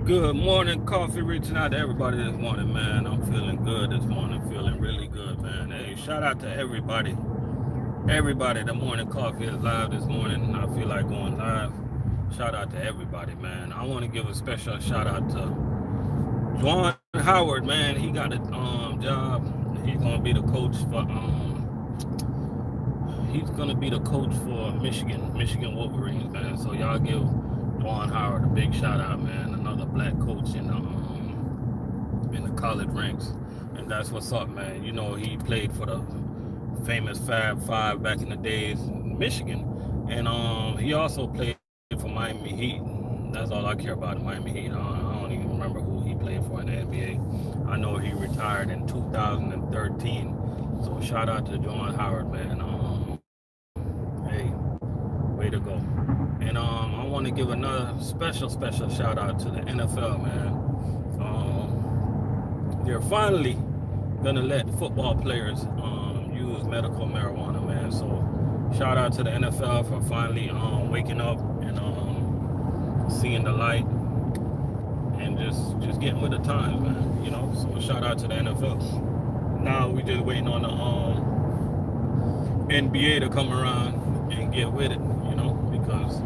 Good morning, coffee. Reaching out to everybody this morning, man. I'm feeling good this morning, feeling really good, man. Hey, shout out to everybody. Everybody, the morning coffee is live this morning. I feel like going live. Shout out to everybody, man. I want to give a special shout out to Juwan Howard, man. He got a job. He's gonna be the coach for Michigan Wolverines, man. So y'all give Juwan Howard a big shout out, man. Another black coach in the college ranks, and that's what's up, man. You know, he played for the famous Fab Five back in the days in Michigan, and he also played for Miami Heat. That's all I care about, the Miami Heat. I don't even remember who he played for in the NBA. I know he retired in 2013. So shout out to Juwan Howard, man. Hey, way to go. And I want to give another special shout out to the NFL, man. They're finally gonna let football players use medical marijuana, man. So shout out to the NFL for finally waking up and seeing the light and just getting with the times, man. You know, so shout out to the NFL. Now we just waiting on the NBA to come around and get with it, you know, because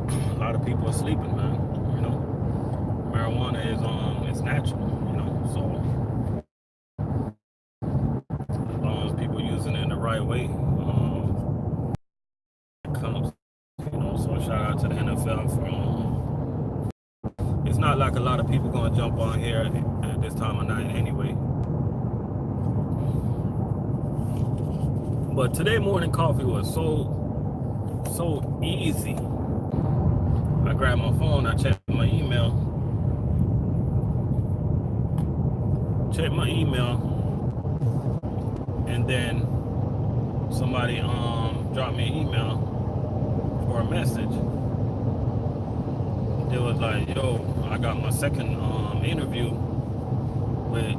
a lot of people are sleeping, man. You know, marijuana is it's natural, you know, so as long as people using it in the right way, it comes, you know. So shout out to the NFL for it's not like a lot of people gonna jump on here at this time of night anyway. But today morning coffee was so easy. I grabbed my phone, I checked my email, and then somebody dropped me an email or a message. It was like, yo, I got my second interview with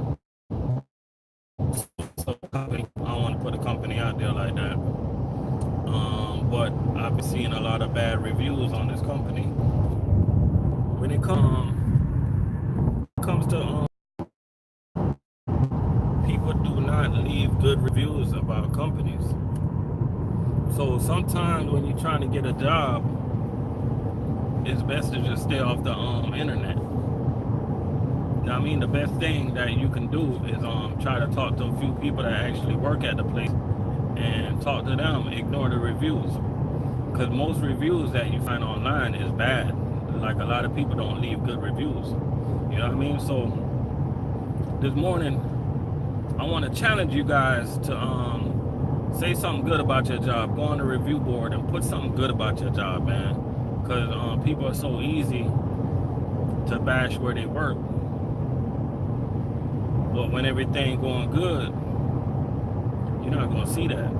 some company. I don't want to put a company out there like that. But I've been seeing a lot of bad reviews on this company. When it comes to people do not leave good reviews about companies. So sometimes when you're trying to get a job, it's best to just stay off the internet. Now, I mean, the best thing that you can do is try to talk to a few people that actually work at the place and talk to them. Ignore the reviews, because most reviews that you find online is bad. Like, a lot of people don't leave good reviews. You know what I mean? So this morning, I want to challenge you guys to say something good about your job. Go on the review board and put something good about your job, man. Because people are so easy to bash where they work. But when everything going good, you're not going to see that.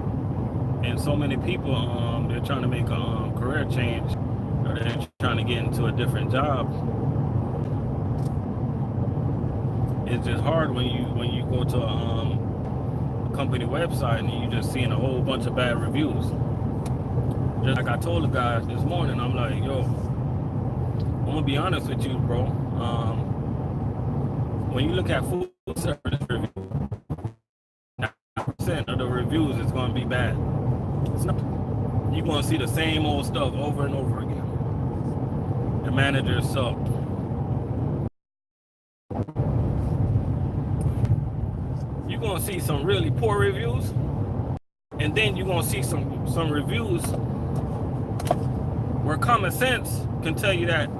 And so many people, they're trying to make a career change, or they're trying to get into a different job. It's just hard when you go to a company website and you just seeing a whole bunch of bad reviews. Just like I told the guys this morning, I'm like, yo, I'm gonna be honest with you, bro. When you look at food service reviews, 90% of the reviews is gonna be bad. It's not. You're gonna see the same old stuff over and over again. The manager sucked. You're gonna see some really poor reviews, and then you're gonna see some reviews where common sense can tell you that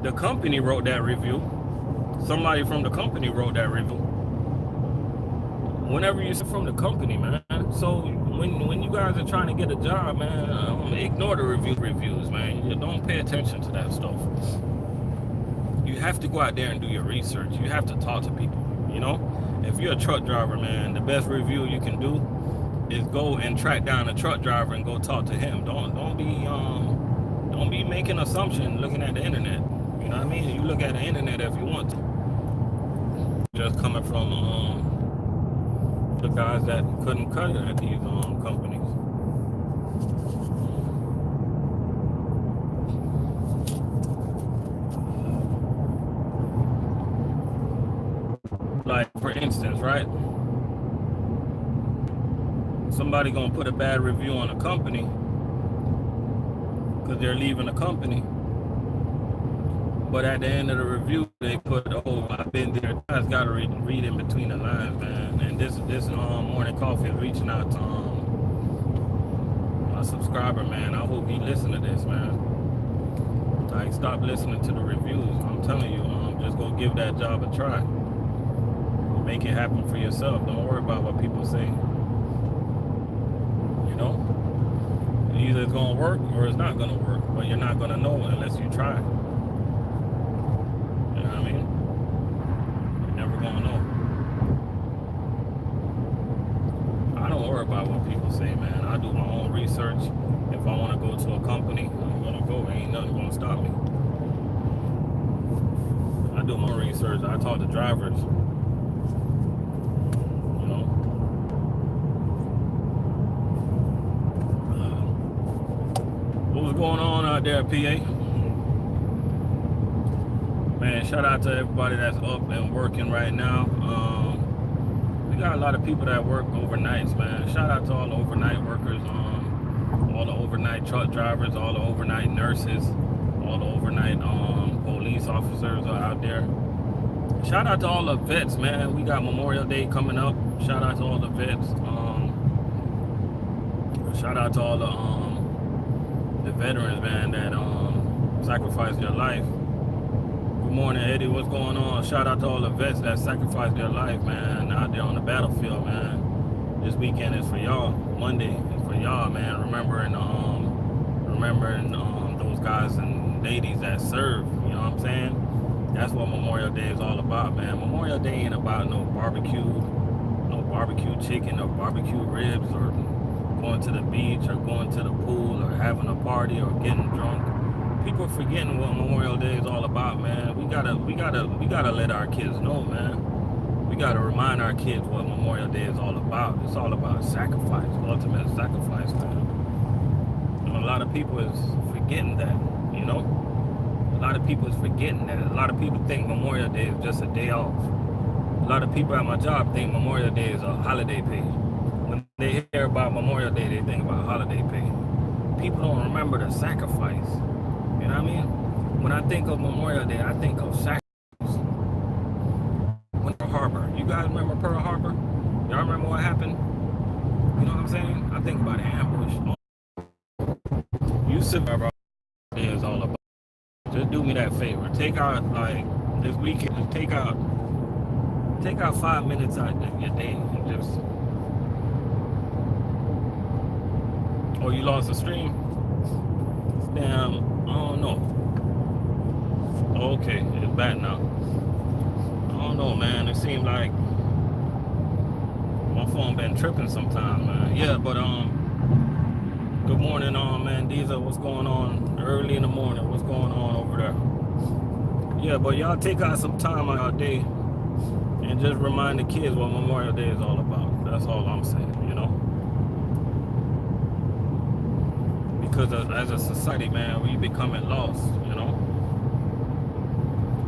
the company wrote that review. Somebody from the company wrote that review. Whenever you see from the company, man. So when you guys are trying to get a job, man, ignore the reviews, man. You don't pay attention to that stuff. You have to go out there and do your research. You have to talk to people, you know? If you're a truck driver, man, the best review you can do is go and track down a truck driver and go talk to him. Don't be making assumptions looking at the internet. You know what I mean? You look at the internet if you want to. Just coming from the guys that couldn't cut it at these companies. instance, right? Somebody gonna put a bad review on a company because they're leaving the company, but at the end of the review they put, "Oh, I've been there." You guys gotta read in between the lines, man. And this morning coffee is reaching out to my subscriber, man. I hope he listen to this, man. Like, stop listening to the reviews. I'm telling you, just go give that job a try. Make it happen for yourself. Don't worry about what people say. You know, either it's gonna work or it's not gonna work, but you're not gonna know unless you try. You know what I mean? You're never gonna know. I don't worry about what people say, man. I do my own research. If I want to go to a company, I'm gonna go. Ain't nothing gonna stop me. I do my own research. I talk to drivers. You know. What's going on out there, PA? Man, shout out to everybody that's up and working right now. We got a lot of people that work overnights, man. Shout out to all the overnight workers, all the overnight truck drivers, all the overnight nurses, all the overnight police officers are out there. Shout out to all the vets, man. We got Memorial Day coming up. Shout out to all the vets. Shout out to all the veterans, man, that sacrificed their life. Good morning, Eddie. What's going on? Shout out to all the vets that sacrificed their life, man, out there on the battlefield, man. This weekend is for y'all. Monday is for y'all, man. Remembering those guys and ladies that serve. You know what I'm saying? That's what Memorial Day is all about, man. Memorial Day ain't about no barbecue chicken or barbecue ribs or going to the beach or going to the pool or having a party or getting drunk. People forgetting what Memorial Day is all about, man. We gotta let our kids know, man. We gotta remind our kids what Memorial Day is all about. It's all about sacrifice, ultimate sacrifice, man. And a lot of people is forgetting that, you know. A lot of people is forgetting that. A lot of people think Memorial Day is just a day off. A lot of people at my job think Memorial Day is a holiday pay. When they hear about Memorial Day, they think about holiday pay. People don't remember the sacrifice. You know what I mean? When I think of Memorial Day, I think of sacrifice. Pearl Harbor. You guys remember Pearl Harbor? Y'all remember what happened? You know what I'm saying? I think about the ambush. You survive is all about. Just do me that favor. Take out, like, this weekend, just take out 5 minutes out of your day and just. Oh, you lost the stream? Damn, I don't know. Okay, it's back now. I don't know, man. It seemed like my phone been tripping sometime, man. Yeah, but good morning, man. Diesel, what's going on? Early in the morning, what's going on over there? Yeah, but y'all take out some time out of our day and just remind the kids what Memorial Day is all about. That's all I'm saying, you know. Because as a society, man, we becoming lost, you know.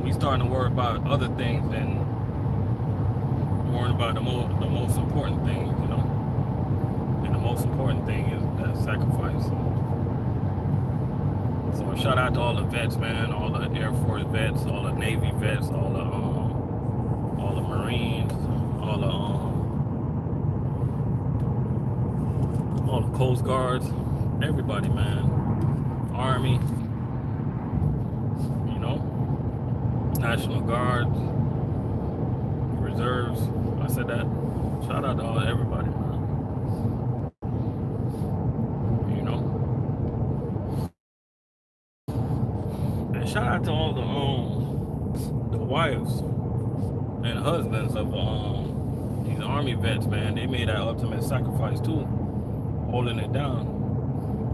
We starting to worry about other things than worrying about the most important things, you know. And the most important thing is that sacrifice. So shout out to all the vets, man, all the Air Force vets, all the Navy vets, all the Marines, all the Coast Guards. Everybody, man. Army, you know, National Guards, Reserves. I said that. Shout out to everybody, man. You know. And shout out to all the wives and husbands of these Army vets, man. They made that ultimate sacrifice too, holding it down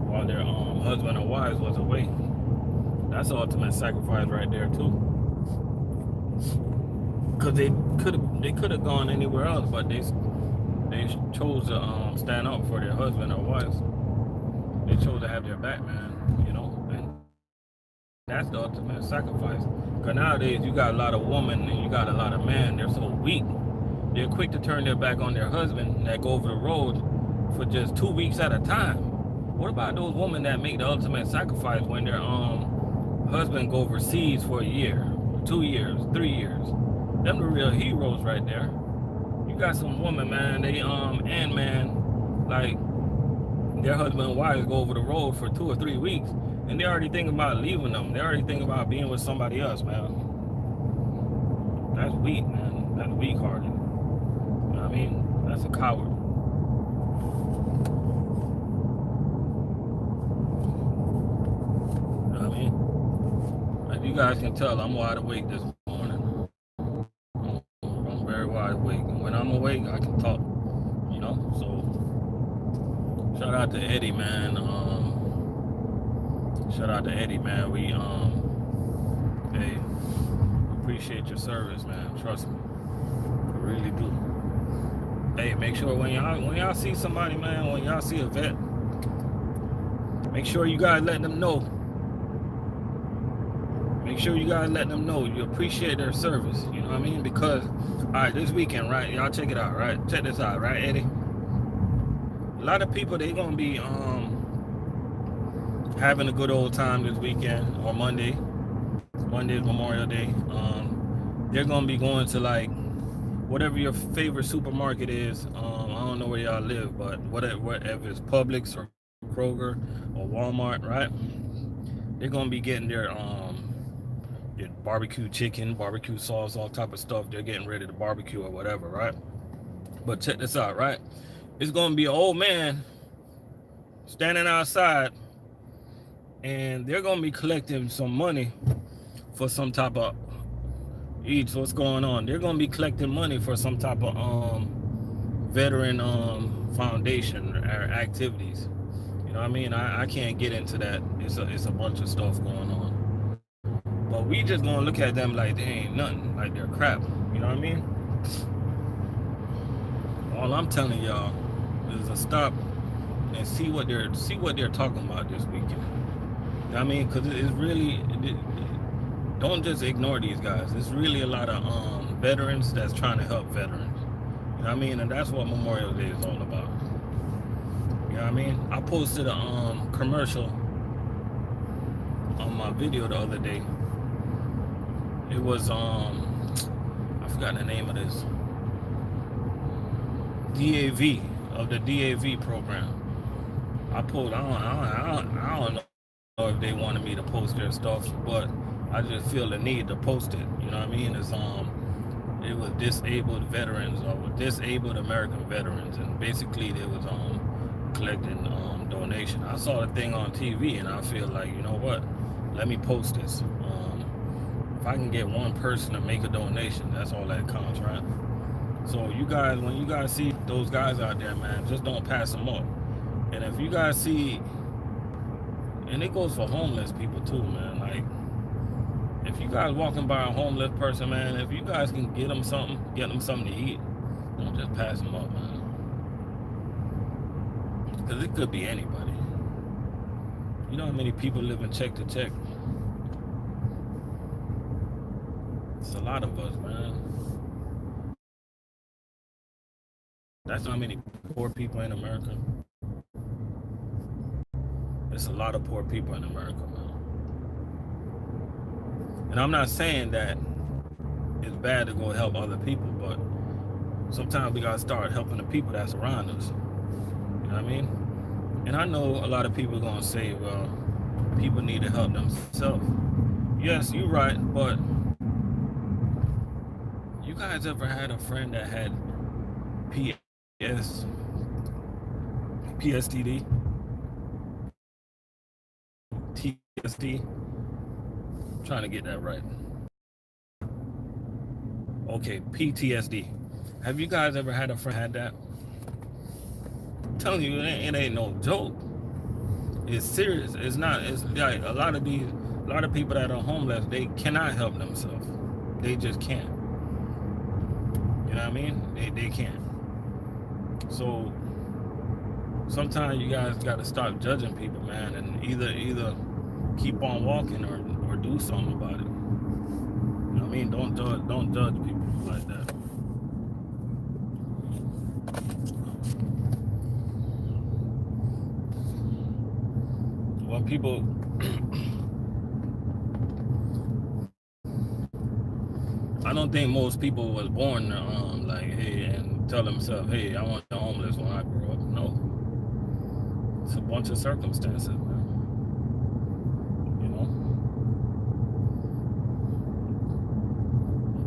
while their husband or wives was away. That's ultimate sacrifice right there too. Cause they could have gone anywhere else, but they chose to stand up for their husband or wives. They chose to have their back, man. You know, and that's the ultimate sacrifice. Cause nowadays you got a lot of women and you got a lot of men. They're so weak. they're quick to turn their back on their husband that go over the road for just 2 weeks at a time. What about those women that make the ultimate sacrifice when their husband go overseas for a year, 2 years, 3 years? Them the real heroes right there. You got some women, man, they and man, like their husband and wives go over the road for 2 or 3 weeks and they already thinking about leaving them. They already thinking about being with somebody else, man. That's weak, man. That's weak-hearted. You know what I mean? That's a coward. You know what I mean? As you guys can tell, I'm wide awake this morning. I'm very wide awake. And when I'm awake, I can talk. You know? So, shout out to Eddie, man. Shout out to Eddie, man. We, hey, appreciate your service, man. Trust me. I really do. Hey, make sure when y'all see somebody, man, when y'all see a vet, make sure you guys let them know. Make sure you guys let them know you appreciate their service. You know what I mean? Because, all right, this weekend, right? Y'all check it out, right? Check this out, right, Eddie? A lot of people, they gonna be having a good old time this weekend or Monday. Monday's Memorial Day. They're gonna be going to like whatever your favorite supermarket is. I don't know where y'all live, but whatever it's Publix or Kroger or Walmart, right? They're gonna be getting their barbecue chicken, barbecue sauce, all type of stuff. They're getting ready to barbecue or whatever, right? But check this out, right? It's gonna be an old man standing outside, and they're gonna be collecting some money for some type of each. What's going on? They're gonna be collecting money for some type of veteran foundation or activities. You know what I mean? I can't get into that. It's a bunch of stuff going on. But we just gonna look at them like they ain't nothing, like they're crap. You know what I mean? All I'm telling y'all is to stop and see what they're talking about this weekend. You know what I mean? Because it's really, don't just ignore these guys. It's really a lot of veterans that's trying to help veterans. You know what I mean? And that's what Memorial Day is all about. You know what I mean? I posted a commercial on my video the other day. It was I forgot the name of this. DAV, of the DAV program. I don't know if they wanted me to post their stuff, but I just feel the need to post it. You know what I mean? It was disabled veterans or disabled American veterans, and basically they was collecting donation. I saw the thing on TV, and I feel like, you know what? Let me post this. If I can get one person to make a donation, that's all that counts, right? So you guys, when you guys see those guys out there, man, just don't pass them up. And if you guys see, and it goes for homeless people too, man. Like, if you guys walking by a homeless person, man, if you guys can get them something to eat, don't just pass them up, man. Because it could be anybody. You know how many people live in check to check? It's a lot of us, man. That's how many poor people in America. There's a lot of poor people in America, man. And I'm not saying that it's bad to go help other people, but sometimes we gotta start helping the people that's around us. You know what I mean? And I know a lot of people are gonna say, well, people need to help themselves. Yes, you're right, but you guys ever had a friend that had PSTD? TSD? I'm trying to get that right. Okay, PTSD. Have you guys ever had a friend had that? I'm telling you, it ain't no joke. It's serious. It's not. It's like a lot of people that are homeless, they cannot help themselves. They just can't. You know what I mean? They can't. So sometimes you guys got to stop judging people, man, and either keep on walking or do something about it. You know what I mean? Don't judge people like that. When people I don't think most people was born like, hey, and tell themselves, hey, I want to be homeless when I grow up. No, it's a bunch of circumstances, man. You know,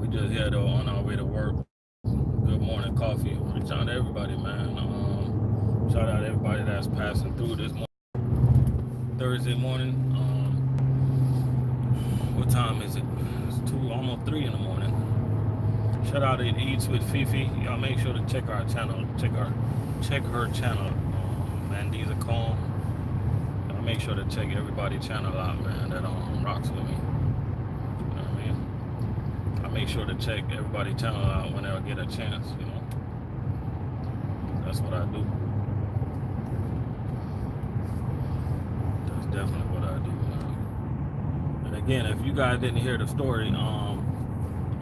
we just here though on our way to work. Good morning, coffee. Reach out to everybody, man. Shout out to everybody that's passing through this Thursday morning. What time is it? It's 2, almost 3 in the morning. Shout out to Eats with Fifi. Y'all make sure to check our channel. Check her channel. Mandiza Calm. Y'all make sure to check everybody's channel out, man. That rocks with me. You know what I mean? I make sure to check everybody's channel out whenever I get a chance. You know, that's what I do. That's definitely what I do, man. And again, if you guys didn't hear the story,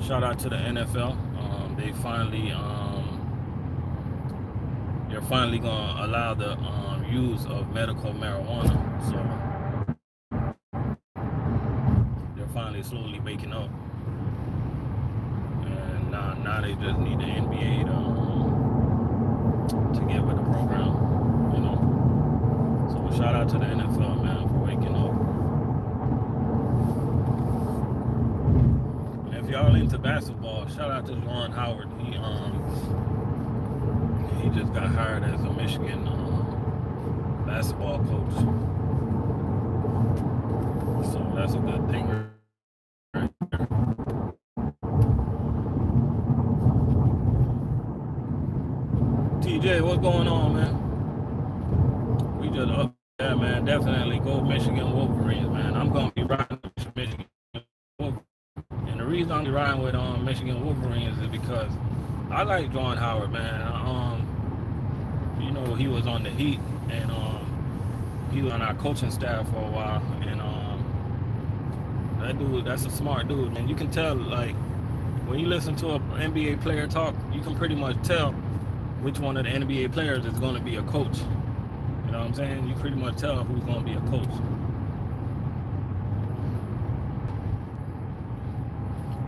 shout out to the NFL. They finally, they're finally gonna allow the use of medical marijuana. So they're finally slowly waking up, and now they just need the NBA to get with the program. You know, so shout out to the NFL, man, for waking up. Y'all into basketball, shout out to Juwan Howard. He just got hired as a Michigan basketball coach, so that's a good thing right there. TJ, what's going on, man? We just up there, man. Definitely go Michigan Wolverines, man. I'm gonna be riding with Michigan Wolverines. The reason I'm riding with Michigan Wolverines is because I like Juwan Howard, man. You know, he was on the Heat, and he was on our coaching staff for a while, and that dude, that's a smart dude, man. You can tell, like, when you listen to an NBA player talk, you can pretty much tell which one of the NBA players is going to be a coach. You know what I'm saying? You pretty much tell who's going to be a coach.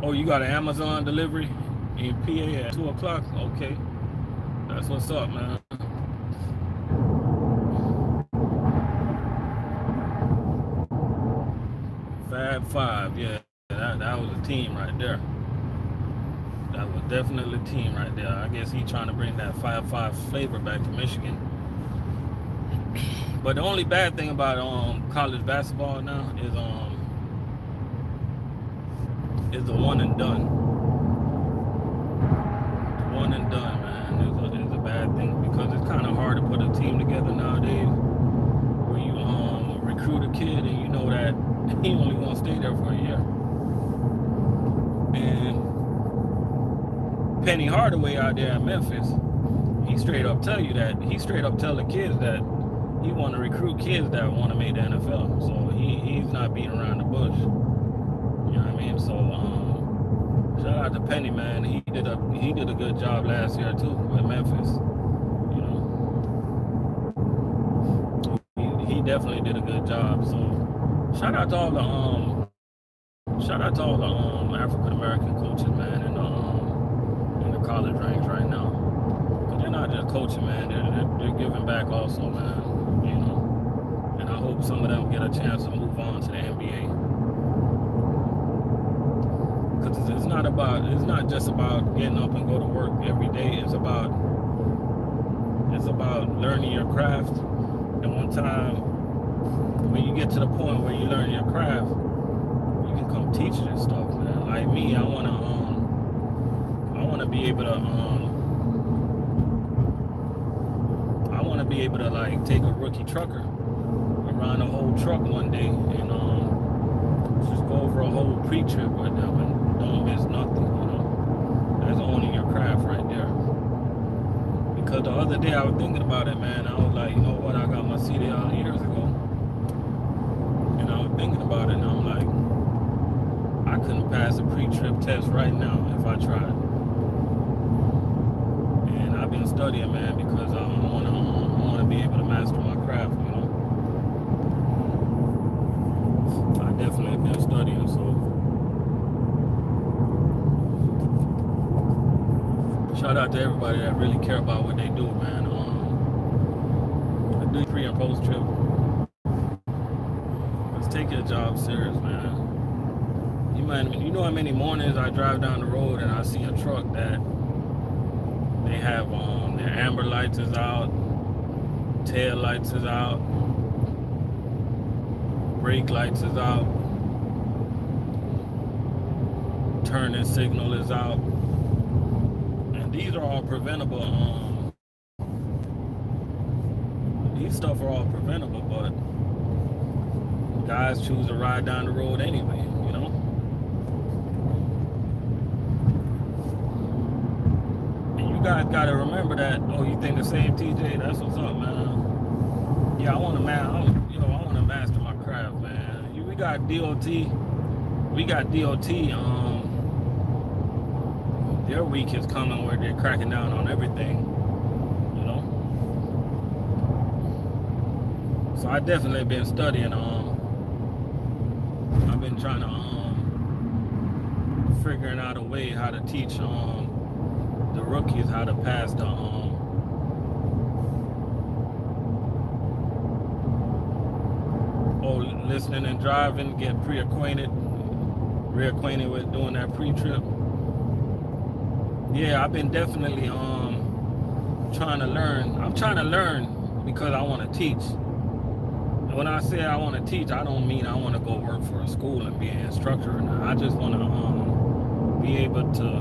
Oh, you got an Amazon delivery in PA at 2 o'clock? Okay. That's what's up, man. Fab Five, yeah. That was a team right there. That was definitely a team right there. I guess he's trying to bring that 5-5 flavor back to Michigan. But the only bad thing about college basketball now is the one and done. One and done, man, is a bad thing, because it's kind of hard to put a team together nowadays where you recruit a kid and you know that he only gonna stay there for a year. And Penny Hardaway out there in Memphis, he straight up tell you that. He straight up tell the kids that he want to recruit kids that want to make the NFL. So he's not beating around the bush. You know what I mean? So shout out to Penny, man. He did a good job last year too with Memphis. You know, he definitely did a good job. So shout out to all the African American coaches, man, in the college ranks right now. Cause they're not just coaching, man. They're giving back also, man. You know, and I hope some of them get a chance to move on to the NBA. Because it's not just about getting up and go to work every day. It's about learning your craft. And one time, when you get to the point where you learn your craft, you can come teach this stuff, man. Like me, I wanna be able to like take a rookie trucker around the whole truck one day and just go over a whole pre-trip with them and don't miss nothing, you know. That's owning your craft right there. Because the other day I was thinking about it, man. I was like, you know what, I got my CDL years ago. And I was thinking about it, and I'm like, I couldn't pass a pre-trip test right now if I tried. And I've been studying, man, because I wanna be able to master my craft. You know, I definitely been studying. So shout out to everybody that really care about what they do, man. Do pre and post trip. Let's take your job serious, man. You know how many mornings I drive down the road and I see a truck that they have their amber lights is out, tail lights is out, brake lights is out, turning signal is out, and these are all preventable. These stuff are all preventable, but guys choose to ride down the road anyway, you know. And you guys got to remember that. Oh, you think the same, TJ? That's what's up, man. Yeah, I want to master my craft, man. We got DOT. Their week is coming where they're cracking down on everything, you know. So I definitely been studying. I've been trying to figuring out a way how to teach the rookies how to pass the listening and driving, get reacquainted with doing that pre-trip. Yeah, I've been definitely trying to learn. I'm trying to learn because I want to teach. And when I say I want to teach, I don't mean I want to go work for a school and be an instructor. I just want to be able to,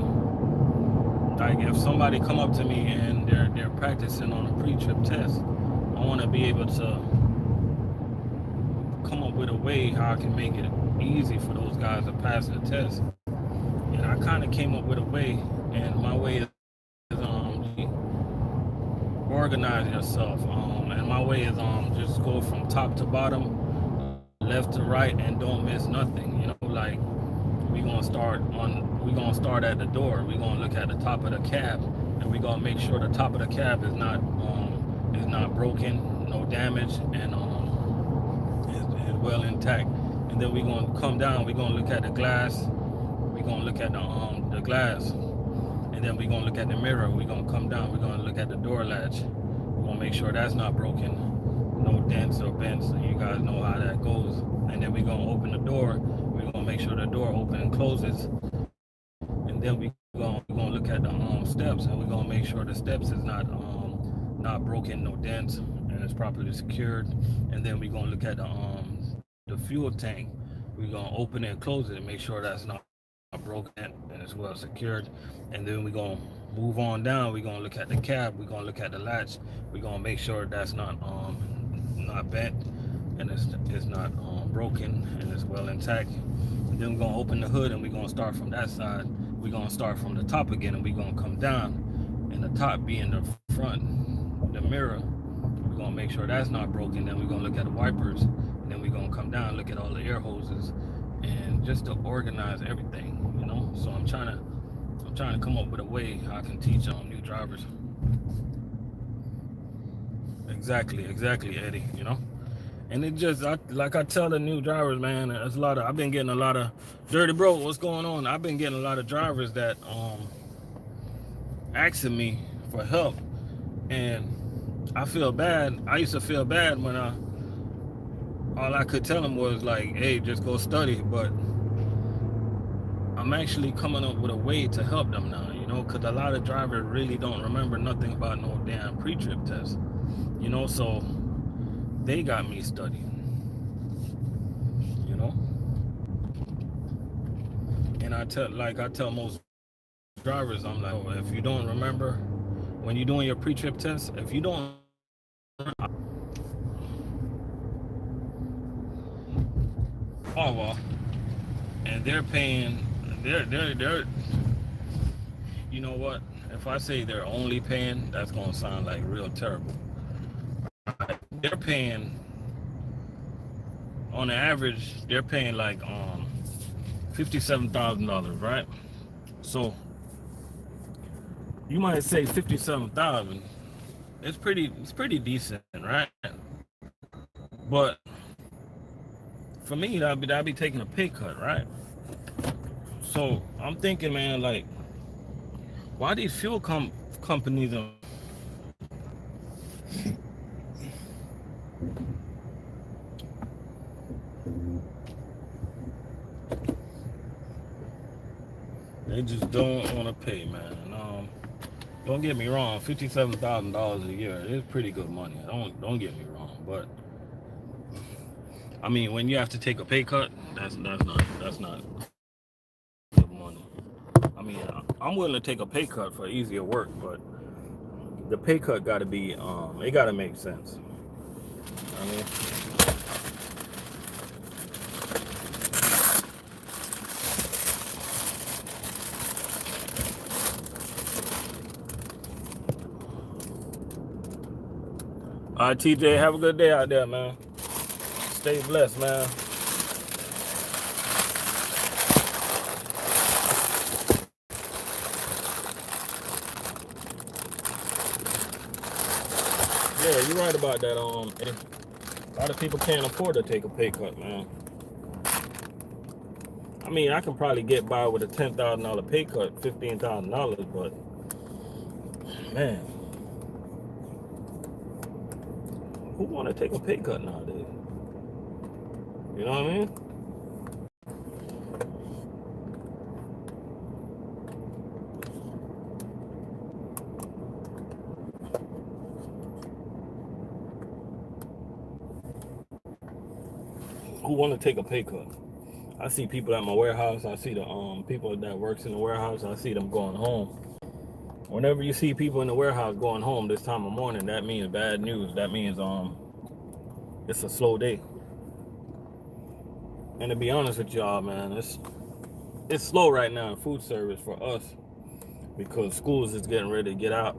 like, if somebody come up to me and they're practicing on a pre-trip test, I want to be able to come up with a way how I can make it easy for those guys to pass the test. And I kind of came up with a way, and my way is organize yourself. And my way is just go from top to bottom, left to right, and don't miss nothing. You know, like we're gonna start at the door. We're gonna look at the top of the cab, and we're gonna make sure the top of the cab is not broken, no damage, and is well intact. And then we're gonna come down. We're gonna look at the glass. We're gonna look at the glass, and then we're gonna look at the mirror. We're gonna come down. We're gonna look at the door latch. We're gonna make sure that's not broken, no dents or bends. So you guys know how that goes. And then we're gonna open the door. We're gonna make sure the door opens and closes. And then we're gonna look at the steps, and we're gonna make sure the steps is not broken, no dents, and it's properly secured. And then we're gonna look at the fuel tank. We're gonna open it and close it and make sure that's not broken and it's well secured. And then we're gonna move on down. We're gonna look at the cab. We're gonna look at the latch. We're gonna make sure that's not bent and it's not broken and it's well intact. And then we're gonna open the hood, and we're gonna start from that side. We're gonna start from the top again, and we're gonna come down, and the top being the front, the mirror. We're gonna make sure that's not broken. Then we're gonna look at the wipers, and then we're gonna come down, look at all the air hoses, and just to organize everything, you know. So I'm trying to come up with a way how I can teach new drivers. Exactly, Eddie. You know, and it just like I tell the new drivers, man. There's I've been getting a lot of dirty bro. What's going on? I've been getting a lot of drivers that asking me for help, and I feel bad. I used to feel bad when all I could tell them was like, hey, just go study. But I'm actually coming up with a way to help them now, you know, because a lot of drivers really don't remember nothing about no damn pre-trip test, you know, so they got me studying, you know. And I tell most drivers, I'm like, oh, if you don't remember when you're doing your pre-trip test, if you don't and they're paying, they're you know what, if I say they're only paying, that's gonna sound like real terrible. They're paying, on the average, they're paying like $57,000, right? So You might say 57,000. It's pretty decent, right? But for me, that'd be taking a pay cut, right? So I'm thinking, man, like, why these fuel companies are they just don't want to pay, man. Don't get me wrong, $57,000 a year is pretty good money. Don't get me wrong, but I mean, when you have to take a pay cut, that's not good money. I mean, I'm willing to take a pay cut for easier work, but the pay cut got to be it got to make sense. I mean, all right, TJ, have a good day out there, man. Stay blessed, man. Yeah, you're right about that. A lot of people can't afford to take a pay cut, man. I mean, I can probably get by with a $10,000 pay cut, $15,000, but man, who want to take a pay cut nowadays? You know what I mean? Who want to take a pay cut? I see people at my warehouse. I see the people that works in the warehouse. I see them going home. Whenever you see people in the warehouse going home this time of morning, that means bad news. That means it's a slow day. And to be honest with y'all, man, it's slow right now in food service for us because schools is getting ready to get out.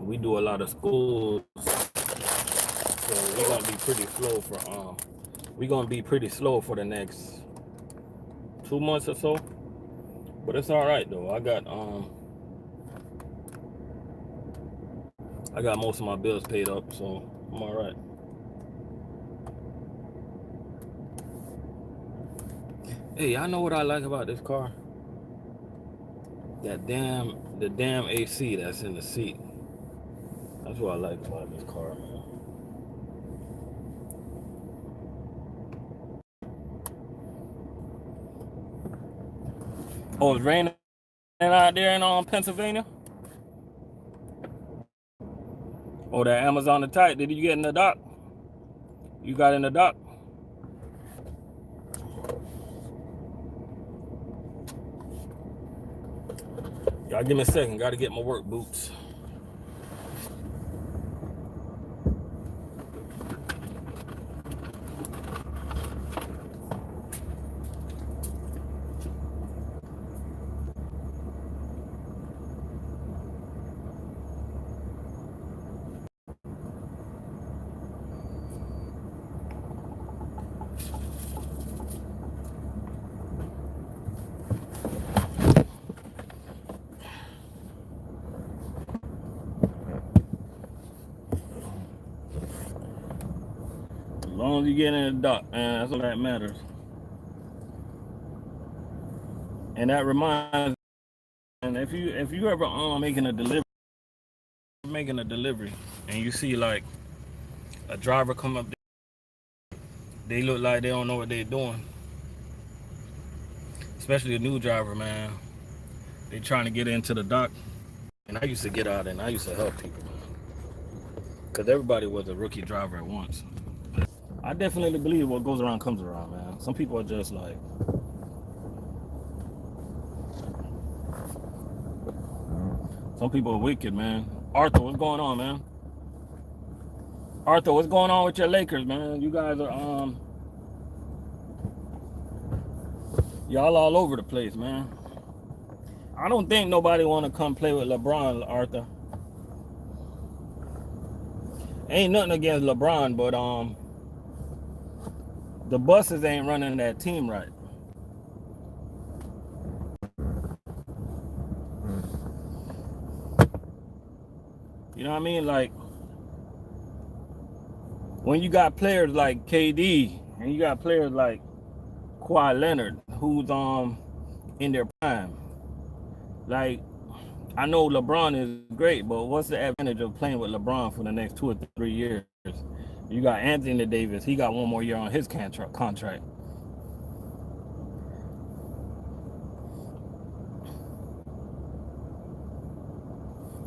We do a lot of schools, so we're gonna be pretty slow for the next 2 months or so. But it's all right though. I got most of my bills paid up, so I'm all right. Hey, I know what I like about this car. The damn AC that's in the seat. That's what I like about this car, man. Oh, it's raining out there in Pennsylvania. Oh, that Amazon attack. Did you get in the dock? You got in the dock? Y'all give me a second. Got to get my work boots. As long as you get in the dock, man, that's all that matters. And that reminds me, and if you ever making a delivery, and you see like a driver come up, they look like they don't know what they're doing. Especially a new driver, man. They trying to get into the dock, and I used to get out and I used to help people, because everybody was a rookie driver at once. I definitely believe what goes around comes around, man. Some people are just like, some people are wicked, man. Arthur, what's going on, man? Arthur, what's going on with your Lakers, man? You guys are y'all all over the place, man. I don't think nobody want to come play with LeBron, Arthur. Ain't nothing against LeBron, but the buses ain't running that team right. You know what I mean? Like when you got players like KD and you got players like Kawhi Leonard, who's in their prime. Like I know LeBron is great, but what's the advantage of playing with LeBron for the next 2 or 3 years? You got Anthony Davis. He got one more year on his contract.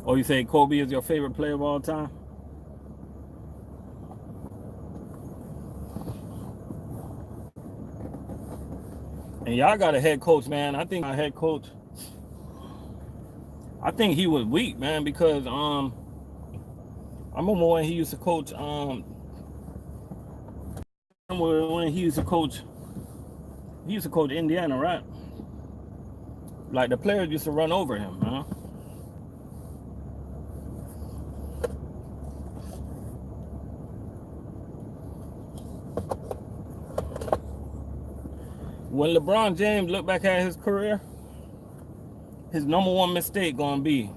Oh, you say Kobe is your favorite player of all time? And y'all got a head coach, man. I think our head coach, I think he was weak, man, because I remember when he used to coach when he used to coach Indiana, right? Like the players used to run over him, man. When LeBron James look back at his career, his number one mistake gonna be,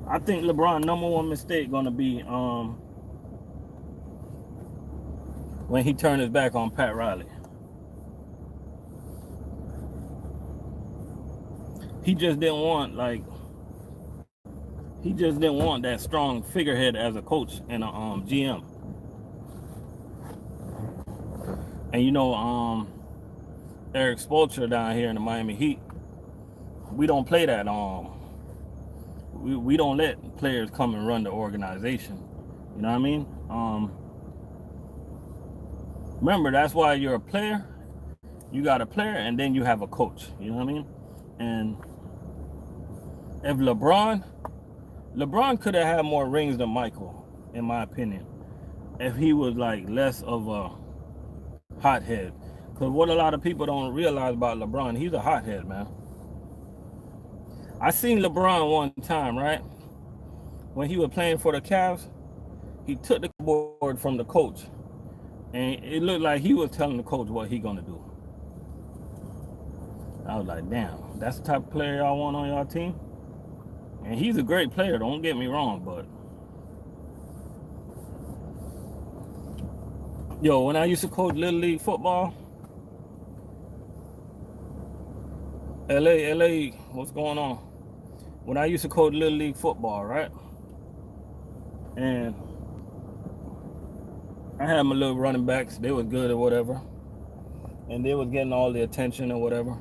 I think LeBron number one mistake gonna be when he turned his back on Pat Riley. He just didn't want that strong figurehead as a coach and a GM. And you know, Eric Spoelstra down here in the Miami Heat, we don't play that. We don't let players come and run the organization. You know what I mean? Remember, that's why you're a player. You got a player, and then you have a coach. You know what I mean? And if LeBron could have had more rings than Michael, in my opinion, if he was like less of a hothead. Because what a lot of people don't realize about LeBron, he's a hothead, man. I seen LeBron one time, right? When he was playing for the Cavs, he took the board from the coach. And it looked like he was telling the coach what he gonna do. I was like, damn, that's the type of player y'all want on y'all team? And he's a great player, don't get me wrong, but yo, when I used to coach Little League football, LA, what's going on? When I used to coach Little League football, right? And I had my little running backs, they was good or whatever. And they was getting all the attention or whatever.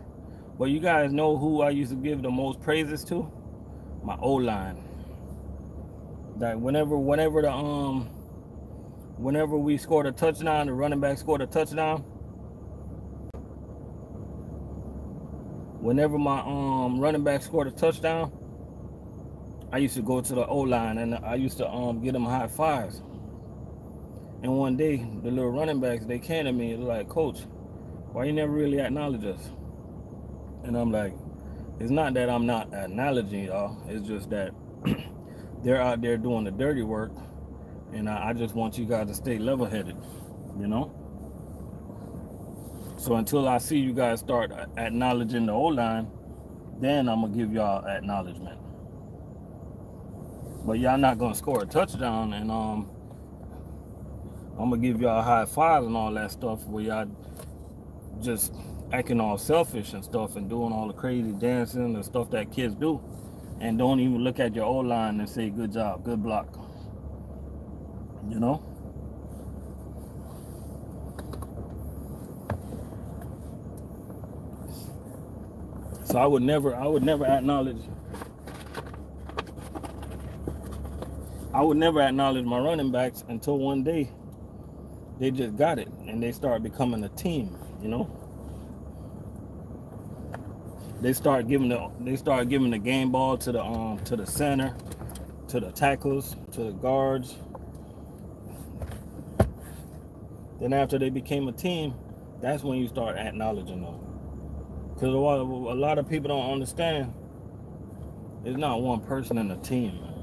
But you guys know who I used to give the most praises to? My O-line. That whenever we scored a touchdown, the running back scored a touchdown. Whenever my running back scored a touchdown, I used to go to the O-line and I used to give them high fives. And one day, the little running backs, they came to me and like, Coach, why you never really acknowledge us? And I'm like, it's not that I'm not acknowledging y'all. It's just that they're out there doing the dirty work. And I just want you guys to stay level-headed, you know? So until I see you guys start acknowledging the O-line, then I'm going to give y'all acknowledgement. But y'all not going to score a touchdown, and I'm going to give y'all high fives and all that stuff where y'all just acting all selfish and stuff and doing all the crazy dancing and stuff that kids do, and don't even look at your O-line and say, good job, good block. You know? So I would never acknowledge my running backs until one day they just got it and they start becoming a team, you know? They start giving the game ball to the center, to the tackles, to the guards. Then after they became a team, that's when you start acknowledging them. Because a lot of people don't understand, it's not one person in a team, man.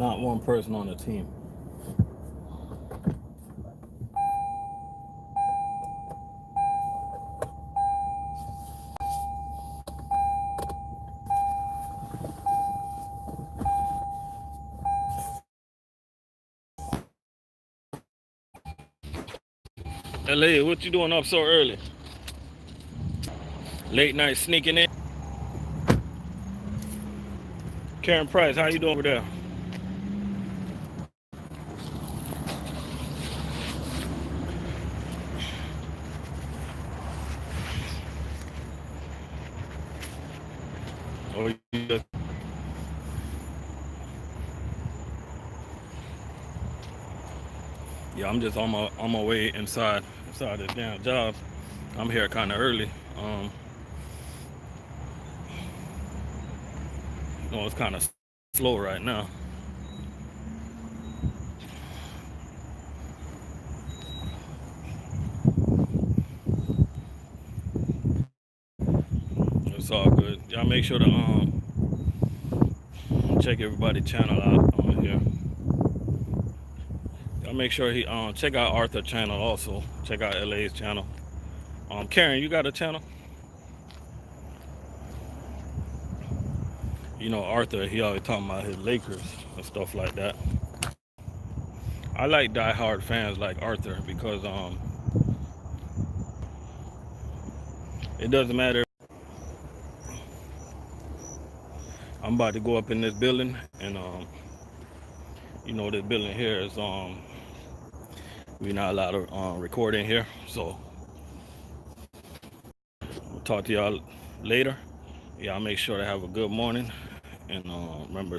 not one person on the team. LA, what you doing up so early? Late night sneaking in. Karen Price, how you doing over there? Oh, yeah. Yeah, I'm just on my way inside this damn job. I'm here kind of early. You know, it's kind of slow right now. It's all good. Y'all make sure to check everybody's channel out on here. Y'all make sure he check out Arthur's channel also. Check out LA's channel. Karen, you got a channel? You know, Arthur, he always talking about his Lakers and stuff like that. I like diehard fans like Arthur because it doesn't matter. I'm about to go up in this building, and you know, this building here is we're not allowed to record in here, so I'll talk to y'all later. Y'all make sure to have a good morning, and remember